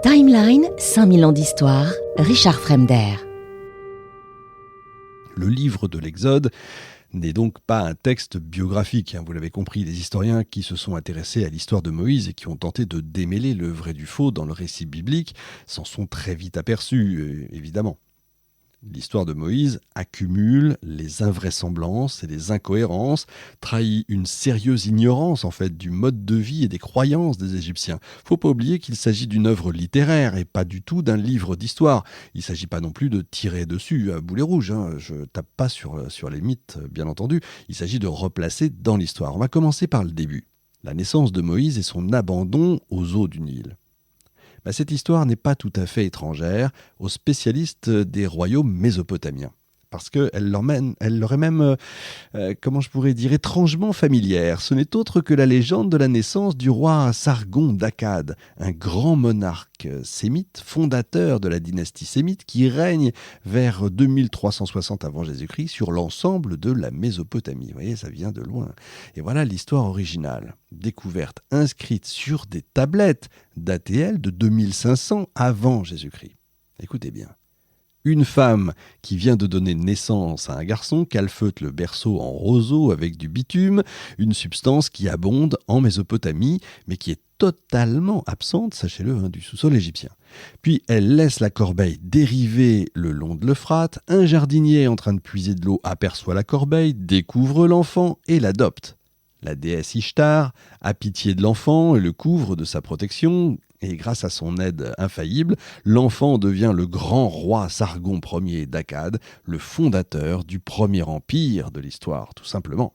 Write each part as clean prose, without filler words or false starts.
Timeline, 5000 ans d'histoire, Richard Fremder. Le livre de l'Exode n'est donc pas un texte biographique, vous l'avez compris. Les historiens qui se sont intéressés à l'histoire de Moïse et qui ont tenté de démêler le vrai du faux dans le récit biblique s'en sont très vite aperçus, évidemment. L'histoire de Moïse accumule les invraisemblances et les incohérences, trahit une sérieuse ignorance en fait du mode de vie et des croyances des Égyptiens. Faut pas oublier qu'il s'agit d'une œuvre littéraire et pas du tout d'un livre d'histoire. Il s'agit pas non plus de tirer dessus à boulet rouge. Je tape pas sur les mythes, bien entendu. Il s'agit de replacer dans l'histoire. On va commencer par le début. La naissance de Moïse et son abandon aux eaux du Nil. Cette histoire n'est pas tout à fait étrangère aux spécialistes des royaumes mésopotamiens. Parce qu'elle leur est même, comment je pourrais dire, étrangement familière. Ce n'est autre que la légende de la naissance du roi Sargon d'Akkad, un grand monarque sémite, fondateur de la dynastie sémite, qui règne vers 2360 avant Jésus-Christ sur l'ensemble de la Mésopotamie. Vous voyez, ça vient de loin. Et voilà l'histoire originale, découverte, inscrite sur des tablettes datées de 2500 avant Jésus-Christ. Écoutez bien. Une femme qui vient de donner naissance à un garçon calfeute le berceau en roseau avec du bitume, une substance qui abonde en Mésopotamie, mais qui est totalement absente, sachez-le, du sous-sol égyptien. Puis elle laisse la corbeille dériver le long de l'Euphrate, un jardinier en train de puiser de l'eau aperçoit la corbeille, découvre l'enfant et l'adopte. La déesse Ishtar a pitié de l'enfant et le couvre de sa protection, et grâce à son aide infaillible, l'enfant devient le grand roi Sargon Ier d'Akkad, le fondateur du premier empire de l'histoire, tout simplement.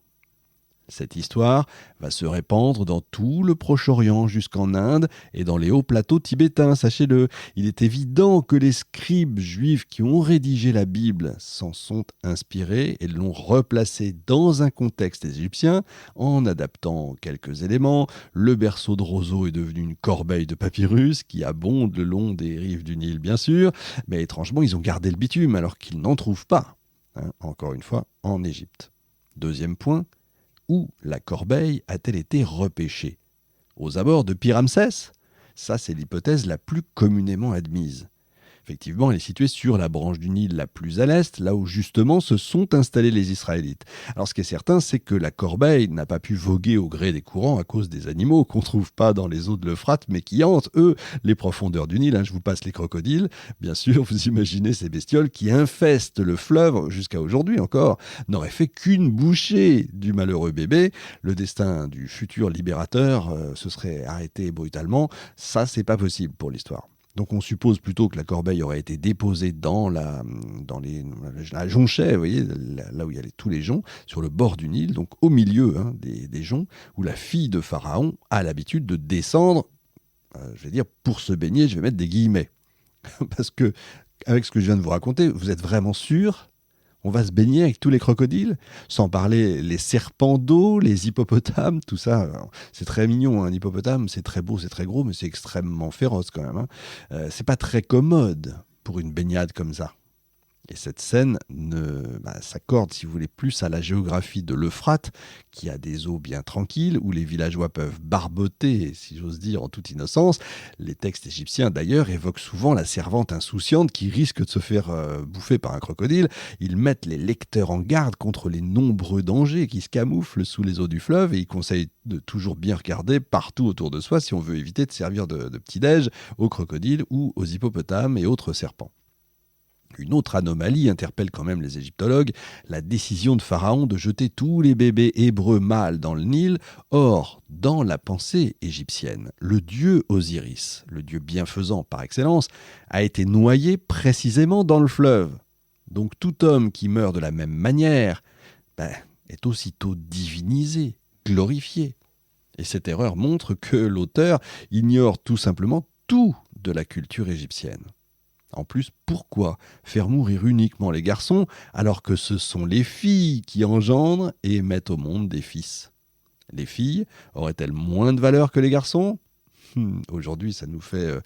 Cette histoire va se répandre dans tout le Proche-Orient jusqu'en Inde et dans les hauts plateaux tibétains, sachez-le. Il est évident que les scribes juifs qui ont rédigé la Bible s'en sont inspirés et l'ont replacée dans un contexte égyptien en adaptant quelques éléments. Le berceau de roseau est devenu une corbeille de papyrus qui abonde le long des rives du Nil, bien sûr, mais étrangement, ils ont gardé le bitume alors qu'ils n'en trouvent pas, encore une fois, en Égypte. Deuxième point, où la corbeille a-t-elle été repêchée ? Aux abords de Pi-Ramsès ? Ça, c'est l'hypothèse la plus communément admise. Effectivement, elle est située sur la branche du Nil la plus à l'est, là où justement se sont installés les Israélites. Alors ce qui est certain, c'est que la corbeille n'a pas pu voguer au gré des courants à cause des animaux qu'on ne trouve pas dans les eaux de l'Euphrate, mais qui hantent, eux, les profondeurs du Nil. Je vous passe les crocodiles. Bien sûr, vous imaginez ces bestioles qui infestent le fleuve, jusqu'à aujourd'hui encore, n'auraient fait qu'une bouchée du malheureux bébé. Le destin du futur libérateur se serait arrêté brutalement. Ça, c'est pas possible pour l'histoire. Donc on suppose plutôt que la corbeille aurait été déposée dans la jonchée, vous voyez, là où il y a tous les joncs, sur le bord du Nil, donc au milieu des joncs, où la fille de Pharaon a l'habitude de descendre, je vais dire pour se baigner, je vais mettre des guillemets. Parce que, avec ce que je viens de vous raconter, vous êtes vraiment sûr ? On va se baigner avec tous les crocodiles, sans parler les serpents d'eau, les hippopotames, tout ça. Alors, c'est très mignon, un hippopotame, c'est très beau, c'est très gros, mais c'est extrêmement féroce quand même. C'est pas très commode pour une baignade comme ça. Et cette scène s'accorde, si vous voulez, plus à la géographie de l'Euphrate, qui a des eaux bien tranquilles, où les villageois peuvent barboter, si j'ose dire, en toute innocence. Les textes égyptiens, d'ailleurs, évoquent souvent la servante insouciante qui risque de se faire bouffer par un crocodile. Ils mettent les lecteurs en garde contre les nombreux dangers qui se camouflent sous les eaux du fleuve, et ils conseillent de toujours bien regarder partout autour de soi si on veut éviter de servir de petit-déj aux crocodiles ou aux hippopotames et autres serpents. Une autre anomalie interpelle quand même les égyptologues, la décision de Pharaon de jeter tous les bébés hébreux mâles dans le Nil. Or, dans la pensée égyptienne, le dieu Osiris, le dieu bienfaisant par excellence, a été noyé précisément dans le fleuve. Donc tout homme qui meurt de la même manière est aussitôt divinisé, glorifié. Et cette erreur montre que l'auteur ignore tout simplement tout de la culture égyptienne. En plus, pourquoi faire mourir uniquement les garçons alors que ce sont les filles qui engendrent et mettent au monde des fils ? Les filles auraient-elles moins de valeur que les garçons ? Aujourd'hui, ça nous fait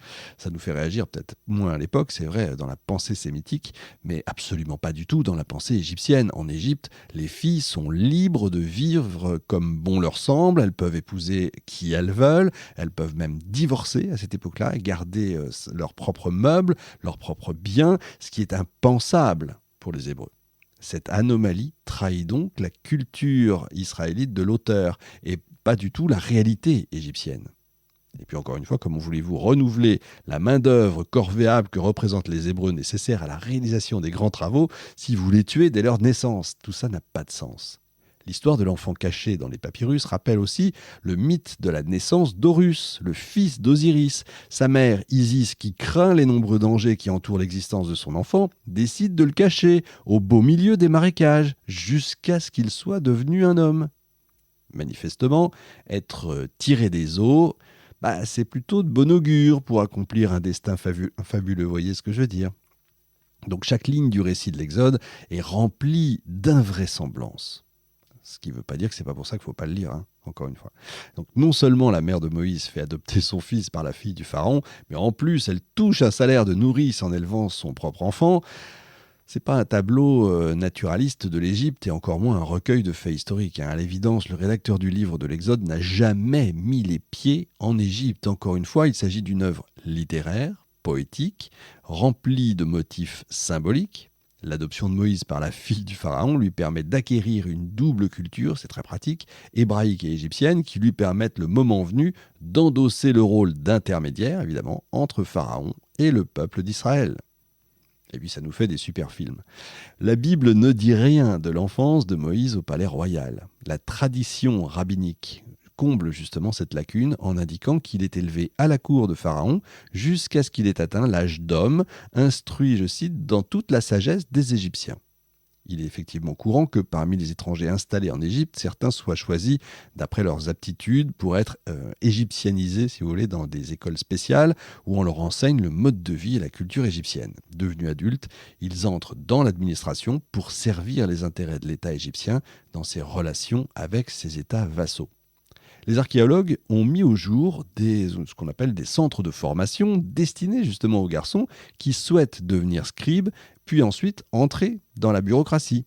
réagir, peut-être moins à l'époque, c'est vrai, dans la pensée sémitique, mais absolument pas du tout dans la pensée égyptienne. En Égypte, les filles sont libres de vivre comme bon leur semble, elles peuvent épouser qui elles veulent, elles peuvent même divorcer à cette époque-là, garder leurs propres meubles, leurs propres biens, ce qui est impensable pour les Hébreux. Cette anomalie trahit donc la culture israélite de l'auteur et pas du tout la réalité égyptienne. Et puis encore une fois, comment voulez-vous renouveler la main-d'œuvre corvéable que représentent les Hébreux nécessaires à la réalisation des grands travaux si vous les tuez dès leur naissance? Tout ça n'a pas de sens. L'histoire de l'enfant caché dans les papyrus rappelle aussi le mythe de la naissance d'Horus, le fils d'Osiris. Sa mère, Isis, qui craint les nombreux dangers qui entourent l'existence de son enfant, décide de le cacher au beau milieu des marécages, jusqu'à ce qu'il soit devenu un homme. Manifestement, être tiré des eaux, c'est plutôt de bon augure pour accomplir un destin fabuleux, vous voyez ce que je veux dire. Donc chaque ligne du récit de l'Exode est remplie d'invraisemblances. Ce qui ne veut pas dire que c'est pas pour ça qu'il ne faut pas le lire, encore une fois. Donc non seulement la mère de Moïse fait adopter son fils par la fille du pharaon, mais en plus elle touche un salaire de nourrice en élevant son propre enfant. C'est pas un tableau naturaliste de l'Égypte et encore moins un recueil de faits historiques. À l'évidence, le rédacteur du livre de l'Exode n'a jamais mis les pieds en Égypte. Encore une fois, il s'agit d'une œuvre littéraire, poétique, remplie de motifs symboliques. L'adoption de Moïse par la fille du pharaon lui permet d'acquérir une double culture, c'est très pratique, hébraïque et égyptienne, qui lui permettent le moment venu d'endosser le rôle d'intermédiaire, évidemment, entre pharaon et le peuple d'Israël. Et puis ça nous fait des super films. La Bible ne dit rien de l'enfance de Moïse au palais royal. La tradition rabbinique comble justement cette lacune en indiquant qu'il est élevé à la cour de Pharaon jusqu'à ce qu'il ait atteint l'âge d'homme, instruit, je cite, dans toute la sagesse des Égyptiens. Il est effectivement courant que parmi les étrangers installés en Égypte, certains soient choisis d'après leurs aptitudes pour être égyptianisés, si vous voulez, dans des écoles spéciales où on leur enseigne le mode de vie et la culture égyptienne. Devenus adultes, ils entrent dans l'administration pour servir les intérêts de l'État égyptien dans ses relations avec ses États vassaux. Les archéologues ont mis au jour ce qu'on appelle des centres de formation destinés justement aux garçons qui souhaitent devenir scribes, puis ensuite entrer dans la bureaucratie.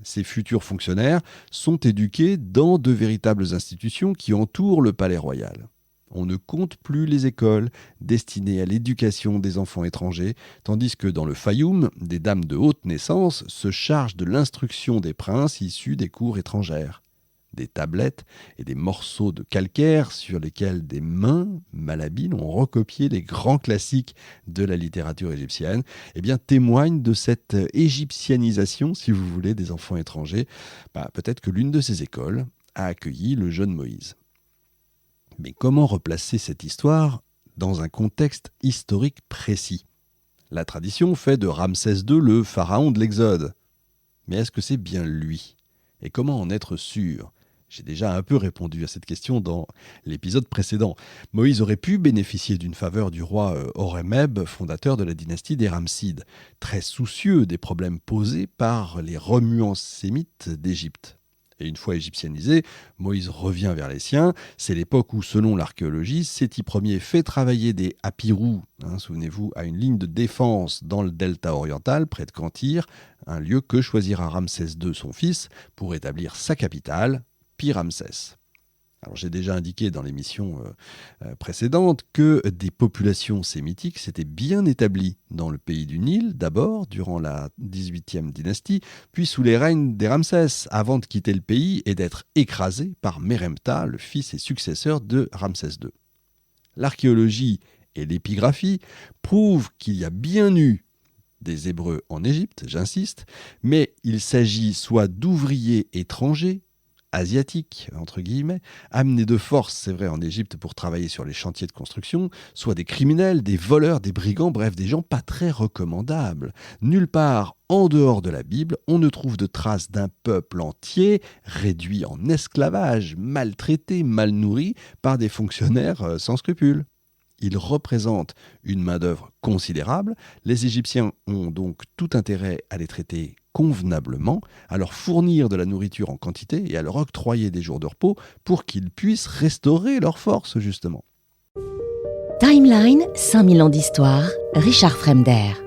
Ces futurs fonctionnaires sont éduqués dans de véritables institutions qui entourent le palais royal. On ne compte plus les écoles destinées à l'éducation des enfants étrangers, tandis que dans le Fayoum, des dames de haute naissance se chargent de l'instruction des princes issus des cours étrangères. Des tablettes et des morceaux de calcaire sur lesquels des mains malhabiles ont recopié les grands classiques de la littérature égyptienne, témoignent de cette égyptianisation, si vous voulez, des enfants étrangers. Peut-être que l'une de ces écoles a accueilli le jeune Moïse. Mais comment replacer cette histoire dans un contexte historique précis? La tradition fait de Ramsès II le pharaon de l'Exode. Mais est-ce que c'est bien lui? Et comment en être sûr? J'ai déjà un peu répondu à cette question dans l'épisode précédent. Moïse aurait pu bénéficier d'une faveur du roi Horemheb, fondateur de la dynastie des Ramsides, très soucieux des problèmes posés par les remuants sémites d'Égypte. Et une fois égyptianisé, Moïse revient vers les siens. C'est l'époque où, selon l'archéologie, Séti Ier fait travailler des apirous, souvenez-vous, à une ligne de défense dans le delta oriental, près de Cantyre, un lieu que choisira Ramsès II, son fils, pour établir sa capitale, Pi-Ramsès. Alors, j'ai déjà indiqué dans l'émission précédente que des populations sémitiques s'étaient bien établies dans le pays du Nil, d'abord durant la 18e dynastie, puis sous les règnes des Ramsès, avant de quitter le pays et d'être écrasés par Méremptah, le fils et successeur de Ramsès II. L'archéologie et l'épigraphie prouvent qu'il y a bien eu des Hébreux en Égypte, j'insiste, mais il s'agit soit d'ouvriers étrangers, asiatiques, entre guillemets, amenés de force, c'est vrai, en Égypte pour travailler sur les chantiers de construction, soit des criminels, des voleurs, des brigands, bref, des gens pas très recommandables. Nulle part, en dehors de la Bible, on ne trouve de traces d'un peuple entier réduit en esclavage, maltraité, mal nourri par des fonctionnaires sans scrupules. Ils représentent une main-d'œuvre considérable. Les Égyptiens ont donc tout intérêt à les traiter convenablement, à leur fournir de la nourriture en quantité et à leur octroyer des jours de repos pour qu'ils puissent restaurer leur force, justement. Timeline, 5000 ans d'histoire, Richard Fremder.